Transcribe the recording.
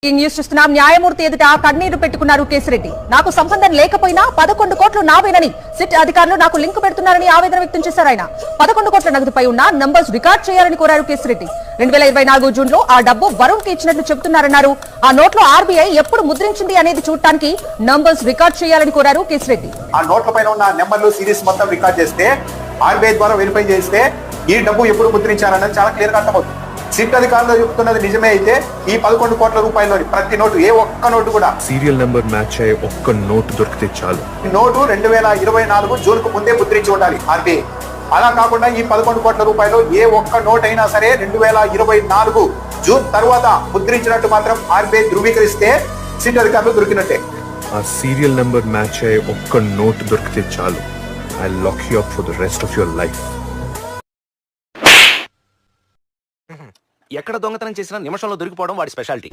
ఈ న్యూస్ చూస్తున్నాం. న్యాయమూర్తి ఎదుట కన్నీరు పెట్టుకున్నారు కేసిరెడ్డి. నాకు సంబంధం లేకపోయినా 11 కోట్లు నావేనని సిట్ అధికారులు నాకు లింక్ పెడుతున్నారని ఆవేదన వ్యక్తం చేశారు ఆయన. 11 కోట్ల నగదుపై ఉన్న నంబర్స్ రికార్డ్ చేయాలని కోరారు కేసిరెడ్డి. 2024 జూన్లో ఆ డబ్బు వరుణ్ కి ఇచ్చినట్లు చెబుతున్నారన్నారు. ఆ నోట్లో ఆర్బీఐ ఎప్పుడు ముద్రించింది అనేది చూడటానికి నంబర్స్ రికార్డ్ చేయాలని కోరారు కేసిరెడ్డి. ఆ నోట్ల పైన ఉన్న నెంబర్లు సిరీస్ మొత్తం రికార్డ్ చేస్తే ఆర్బీఐ ద్వారా వెరిఫై చేస్తే ఈ డబ్బు ఎప్పుడు ముద్రించారన్నది చాలా క్లియర్ గా అర్థమవుతుంది. సిట్ అధికారులు చెప్తున్నది నిజమే అయితే ఈ 11 కోట్ల రూపాయల్లోని ప్రతి నోటు ఏ ఒక్క నోటు కూడా సీరియల్ నెంబర్ మ్యాచ్ అయ్యే ఒక్క నోటు దొరికితే చాలు. ఈ నోటు 2024 జూన్ కు ముందే ముద్రించి ఉండాలి ఆర్బీఐ. అలా కాకుండా ఈ 11 కోట్ల రూపాయలు ఏ ఒక్క నోట్ అయినా సరే 2024 జూన్ తర్వాత ముద్రించినట్టు మాత్రం ఆర్బీఐ ధృవీకరిస్తే సిట్ అధికారులు దొరికినట్టే. ఆ సీరియల్ నెంబర్ మ్యాచ్ అయ్యే ఒక్క నోటు దొరికితే చాలు. I lock you up for the rest of your life. ఎక్కడ దొంగతనం చేసినా నిమిషంలో దొరికిపోవడం వాడి స్పెషాలిటీ.